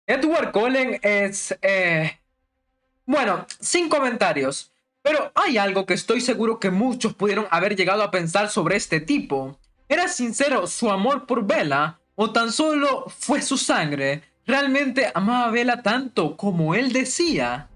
Edward Cullen es, bueno, sin comentarios. Pero hay algo que estoy seguro que muchos pudieron haber llegado a pensar sobre este tipo. ¿Era sincero su amor por Bella o tan solo fue su sangre? ¿Realmente amaba a Bella tanto como él decía?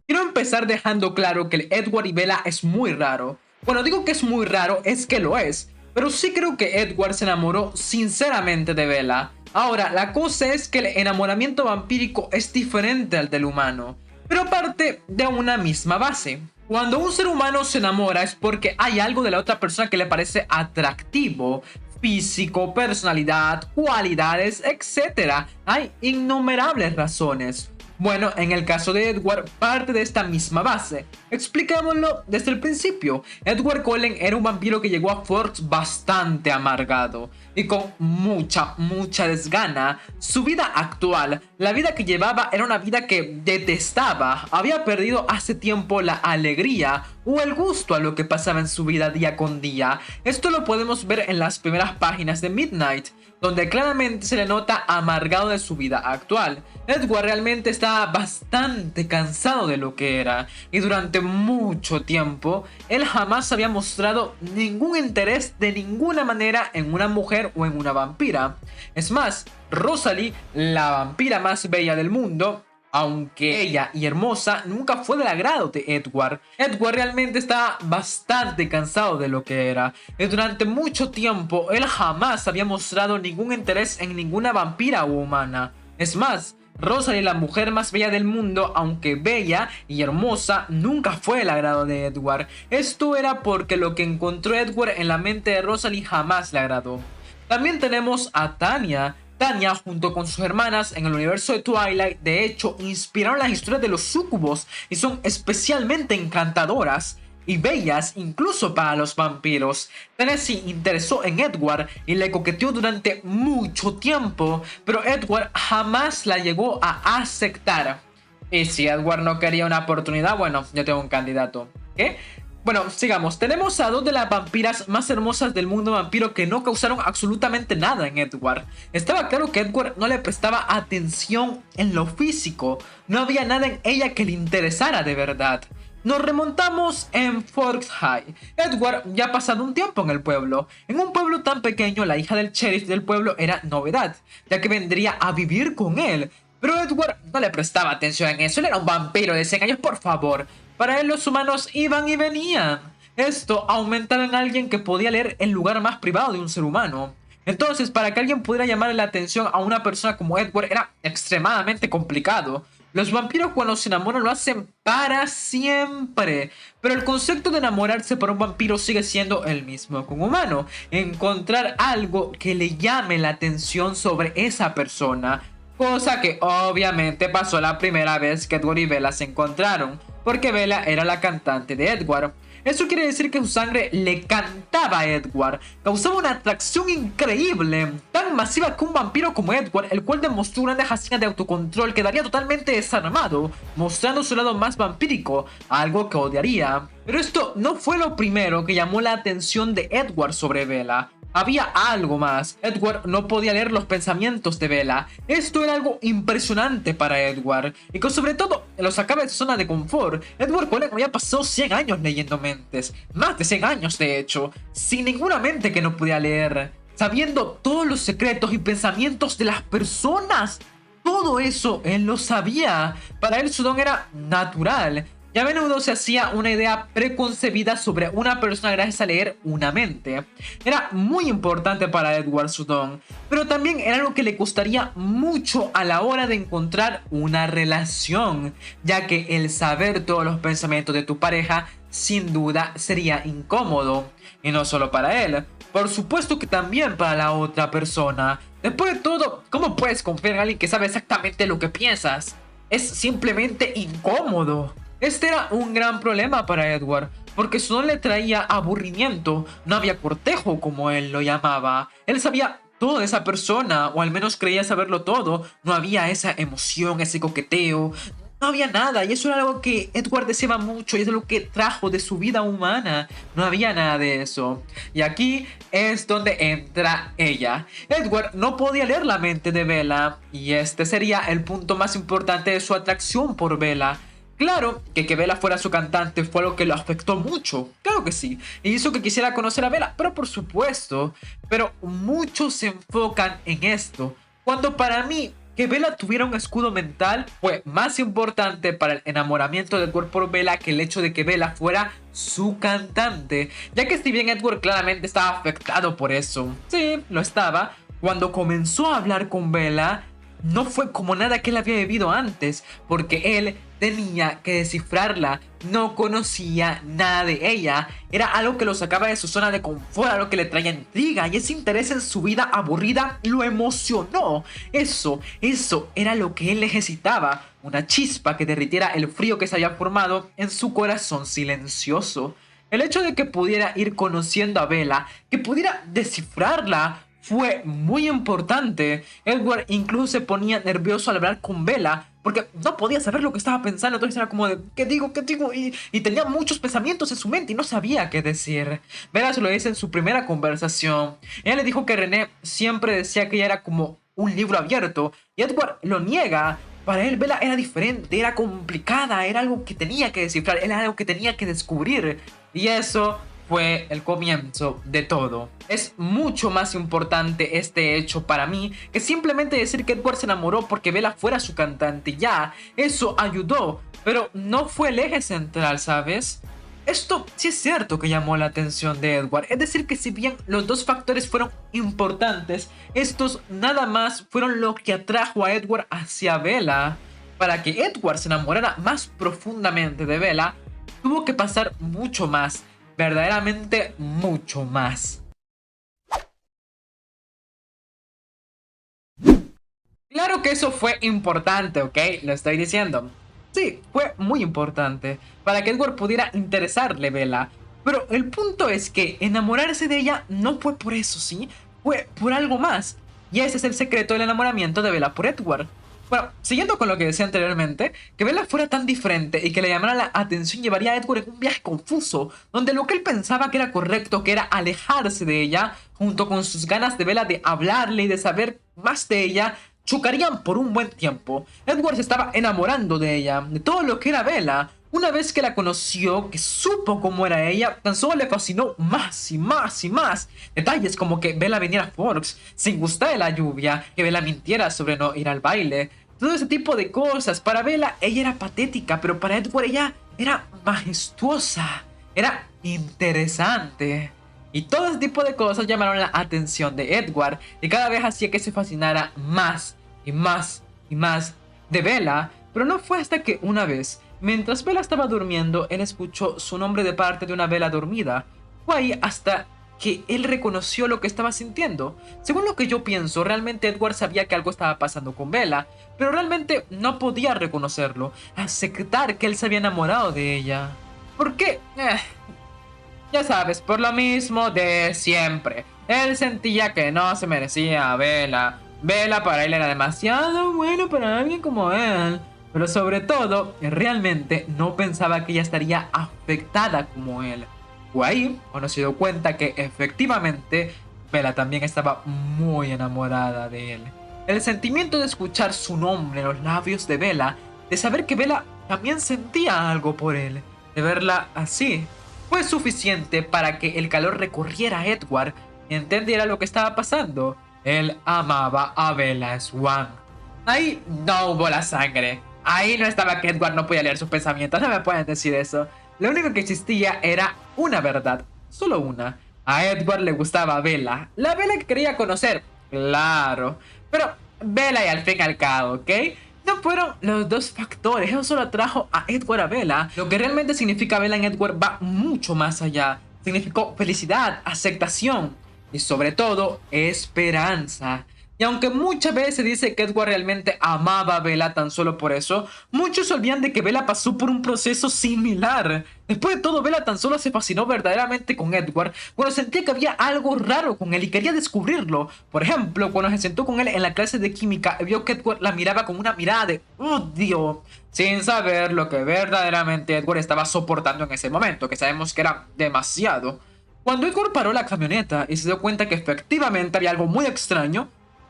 Quiero empezar dejando claro que el Edward y Bella es muy raro. Cuando digo que es muy raro, es que lo es. Pero sí creo que Edward se enamoró sinceramente de Bella. Ahora, la cosa es que el enamoramiento vampírico es diferente al del humano, pero parte de una misma base. Cuando un ser humano se enamora es porque hay algo de la otra persona que le parece atractivo, físico, personalidad, cualidades, etcétera. Hay innumerables razones. Bueno, en el caso de Edward, parte de esta misma base. Explicámoslo desde el principio. Edward Cullen era un vampiro que llegó a Forks bastante amargado y con mucha desgana. Su vida actual, la vida que llevaba, era una vida que detestaba. Había perdido hace tiempo la alegría o el gusto a lo que pasaba en su vida día con día. Esto lo podemos ver en las primeras páginas de Midnight, donde claramente se le nota amargado de su vida actual. Edward realmente estaba bastante cansado de lo que era, y durante mucho tiempo él jamás había mostrado ningún interés de ninguna manera en una mujer o en una vampira. Es más, Rosalie, la vampira más bella del mundo, aunque ella y hermosa, nunca fue del agrado de Edward. Edward realmente estaba bastante cansado de lo que era, y durante mucho tiempo él jamás había mostrado ningún interés en ninguna vampira o humana. Es más, Rosalie, la mujer más bella del mundo, aunque bella y hermosa, nunca fue el agrado de Edward. Esto era porque lo que encontró Edward en la mente de Rosalie jamás le agradó. También tenemos a Tanya. Tanya, junto con sus hermanas en el universo de Twilight, de hecho, inspiraron las historias de los súcubos y son especialmente encantadoras y bellas incluso para los vampiros. Tanya se interesó en Edward y le coqueteó durante mucho tiempo, pero Edward jamás la llegó a aceptar. Y si Edward no quería una oportunidad, bueno, yo tengo un candidato. ¿Qué? Bueno, sigamos. Tenemos a dos de las vampiras más hermosas del mundo vampiro que no causaron absolutamente nada en Edward. Estaba claro que Edward no le prestaba atención en lo físico. No había nada en ella que le interesara de verdad. Nos remontamos en Forks High. Edward ya ha pasado un tiempo en el pueblo. En un pueblo tan pequeño, la hija del sheriff del pueblo era novedad, ya que vendría a vivir con él. Pero Edward no le prestaba atención en eso. Él era un vampiro de 100 años, por favor. Para él los humanos iban y venían. Esto aumentaba en alguien que podía leer el lugar más privado de un ser humano. Entonces, para que alguien pudiera llamarle la atención a una persona como Edward era extremadamente complicado. Los vampiros cuando se enamoran lo hacen para siempre. Pero el concepto de enamorarse por un vampiro sigue siendo el mismo con un humano. Encontrar algo que le llame la atención sobre esa persona. Cosa que obviamente pasó la primera vez que Edward y Bella se encontraron, porque Bella era la cantante de Edward. Eso quiere decir que su sangre le cantaba a Edward, causaba una atracción increíble, tan masiva que un vampiro como Edward, el cual demostró una hazaña de autocontrol, quedaría totalmente desarmado, mostrando su lado más vampírico, algo que odiaría. Pero esto no fue lo primero que llamó la atención de Edward sobre Bella. Había algo más. Edward no podía leer los pensamientos de Bella. Esto era algo impresionante para Edward, y que sobre todo lo sacaba de su zona de confort. Edward Cullen había pasado 100 años leyendo mentes, más de 100 años de hecho, sin ninguna mente que no podía leer, sabiendo todos los secretos y pensamientos de las personas. Todo eso él lo sabía. Para él su don era natural. Y a menudo se hacía una idea preconcebida sobre una persona gracias a leer una mente. Era muy importante para Edward Sudon, pero también era algo que le costaría mucho a la hora de encontrar una relación, ya que el saber todos los pensamientos de tu pareja sin duda sería incómodo. Y no solo para él, por supuesto que también para la otra persona. Después de todo, ¿cómo puedes confiar en alguien que sabe exactamente lo que piensas? Es simplemente incómodo. Este era un gran problema para Edward, porque eso no le traía aburrimiento, no había cortejo como él lo llamaba. Él sabía todo de esa persona, o al menos creía saberlo todo, no había esa emoción, ese coqueteo, no había nada. Y eso era algo que Edward deseaba mucho y es lo que trajo de su vida humana. No había nada de eso. Y aquí es donde entra ella. Edward no podía leer la mente de Bella y este sería el punto más importante de su atracción por Bella. Claro que Bella fuera su cantante fue algo que lo afectó mucho, claro que sí, y hizo que quisiera conocer a Bella, pero por supuesto, pero muchos se enfocan en esto, cuando para mí que Bella tuviera un escudo mental fue más importante para el enamoramiento de Edward por Bella que el hecho de que Bella fuera su cantante, ya que si bien Edward claramente estaba afectado por eso, sí, lo estaba, cuando comenzó a hablar con Bella, no fue como nada que él había vivido antes, porque él tenía que descifrarla, no conocía nada de ella, era algo que lo sacaba de su zona de confort, algo que le traía intriga y ese interés en su vida aburrida lo emocionó. Eso era lo que él necesitaba, una chispa que derritiera el frío que se había formado en su corazón silencioso. El hecho de que pudiera ir conociendo a Bella, que pudiera descifrarla, fue muy importante. Edward incluso se ponía nervioso al hablar con Bella porque no podía saber lo que estaba pensando. Entonces era como de, ¿qué digo? ¿Qué digo? Y tenía muchos pensamientos en su mente y no sabía qué decir. Bella se lo dice en su primera conversación. Ella le dijo que René siempre decía que ella era como un libro abierto y Edward lo niega. Para él Bella era diferente, era complicada, era algo que tenía que descifrar, era algo que tenía que descubrir. Y eso fue el comienzo de todo. Es mucho más importante este hecho para mí que simplemente decir que Edward se enamoró porque Bella fuera su cantante. Ya, eso ayudó, pero no fue el eje central, ¿sabes? Esto sí es cierto que llamó la atención de Edward, es decir que si bien los dos factores fueron importantes, estos nada más fueron lo que atrajo a Edward hacia Bella. Para que Edward se enamorara más profundamente de Bella, tuvo que pasar mucho más, verdaderamente mucho más. Claro que eso fue importante, ¿ok? Lo estoy diciendo. Sí, fue muy importante para que Edward pudiera interesarle Bella. Pero el punto es que enamorarse de ella no fue por eso, ¿sí? Fue por algo más. Y ese es el secreto del enamoramiento de Bella por Edward. Bueno, siguiendo con lo que decía anteriormente, que Bella fuera tan diferente y que le llamara la atención llevaría a Edward en un viaje confuso, donde lo que él pensaba que era correcto, que era alejarse de ella, junto con sus ganas de Bella de hablarle y de saber más de ella, chocarían por un buen tiempo. Edward se estaba enamorando de ella, de todo lo que era Bella. Una vez que la conoció, que supo cómo era ella, tan solo le fascinó más y más y más. Detalles como que Bella viniera a Forks sin gustar de la lluvia, que Bella mintiera sobre no ir al baile. Todo ese tipo de cosas. Para Bella, ella era patética, pero para Edward ella era majestuosa. Era interesante. Y todo ese tipo de cosas llamaron la atención de Edward y cada vez hacía que se fascinara más y más y más de Bella. Pero no fue hasta que una vez, mientras Bella estaba durmiendo, él escuchó su nombre de parte de una Bella dormida. Fue ahí hasta que él reconoció lo que estaba sintiendo. Según lo que yo pienso, realmente Edward sabía que algo estaba pasando con Bella, pero realmente no podía reconocerlo, aceptar que él se había enamorado de ella. ¿Por qué? Ya sabes, por lo mismo de siempre. Él sentía que no se merecía a Bella. Bella para él era demasiado bueno para alguien como él. Pero sobre todo, realmente no pensaba que ella estaría afectada como él. Fue ahí cuando se dio cuenta que efectivamente Bella también estaba muy enamorada de él. El sentimiento de escuchar su nombre en los labios de Bella, de saber que Bella también sentía algo por él, de verla así, fue suficiente para que el calor recorriera a Edward y entendiera lo que estaba pasando. Él amaba a Bella Swan. Ahí no hubo la sangre. Ahí no estaba que Edward no podía leer sus pensamientos. No me pueden decir eso. Lo único que existía era una verdad. Solo una. A Edward le gustaba Bella. La Bella que quería conocer. Claro. Pero Bella y al fin y al cabo, ¿ok? No fueron los dos factores, eso solo atrajo a Edward a Bella. Lo que realmente significa Bella en Edward va mucho más allá. Significó felicidad, aceptación y sobre todo esperanza. Y aunque muchas veces se dice que Edward realmente amaba a Bella tan solo por eso, muchos se olvidan de que Bella pasó por un proceso similar. Después de todo, Bella tan solo se fascinó verdaderamente con Edward cuando sentía que había algo raro con él y quería descubrirlo. Por ejemplo, cuando se sentó con él en la clase de química, vio que Edward la miraba con una mirada de odio, sin saber lo que verdaderamente Edward estaba soportando en ese momento, que sabemos que era demasiado. Cuando Edward paró la camioneta y se dio cuenta que efectivamente había algo muy extraño,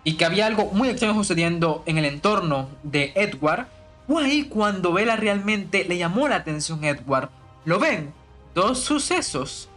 y que había algo muy extraño sucediendo en el entorno de Edward, fue ahí cuando Bella realmente le llamó la atención a Edward. ¿Lo ven? Dos sucesos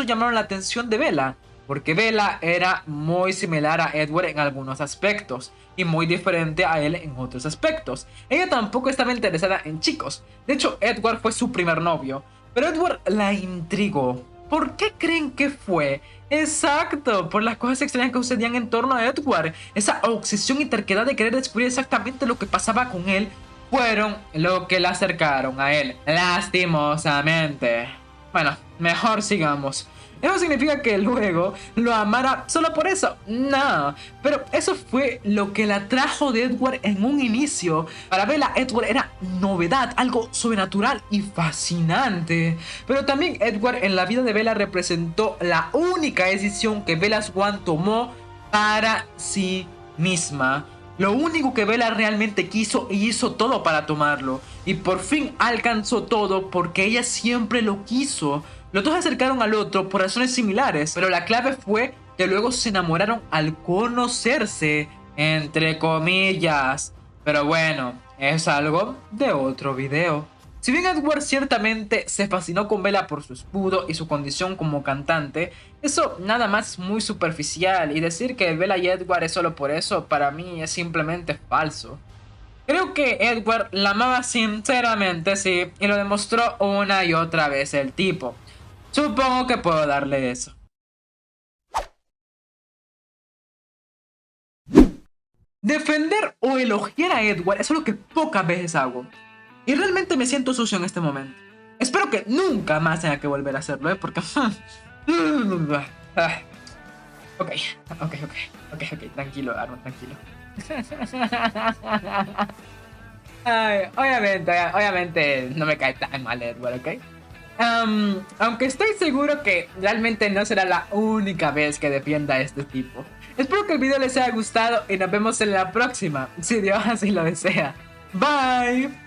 llamaron la atención de Bella, porque Bella era muy similar a Edward en algunos aspectos y muy diferente a él en otros aspectos. Ella tampoco estaba interesada en chicos, de hecho Edward fue su primer novio, pero Edward la intrigó. ¿Por qué creen que fue? Exacto, por las cosas extrañas que sucedían en torno a Edward. Esa obsesión y terquedad de querer descubrir exactamente lo que pasaba con él fueron lo que la acercaron a él, lastimosamente. Bueno, mejor sigamos. ¿Eso significa que luego lo amara solo por eso? No, pero eso fue lo que la atrajo de Edward en un inicio. Para Bella, Edward era novedad, algo sobrenatural y fascinante. Pero también Edward en la vida de Bella representó la única decisión que Bella Swan tomó para sí misma. Lo único que Bella realmente quiso y hizo todo para tomarlo. Y por fin alcanzó todo porque ella siempre lo quiso. Los dos se acercaron al otro por razones similares, pero la clave fue que luego se enamoraron al conocerse, entre comillas. Pero bueno, es algo de otro video. Si bien Edward ciertamente se fascinó con Bella por su escudo y su condición como cantante, eso nada más es muy superficial y decir que Bella y Edward es solo por eso para mí es simplemente falso. Creo que Edward la amaba sinceramente, sí, y lo demostró una y otra vez el tipo. Supongo que puedo darle eso. Defender o elogiar a Edward es algo que pocas veces hago. Y realmente me siento sucio en este momento. Espero que nunca más tenga que volver a hacerlo, ¿eh? Porque... Ok, tranquilo, Aaron, tranquilo. Ay, obviamente no me cae tan mal Edward, ¿ok? Aunque estoy seguro que realmente no será la única vez que defienda a este tipo. Espero que el video les haya gustado y nos vemos en la próxima, si Dios así lo desea. Bye.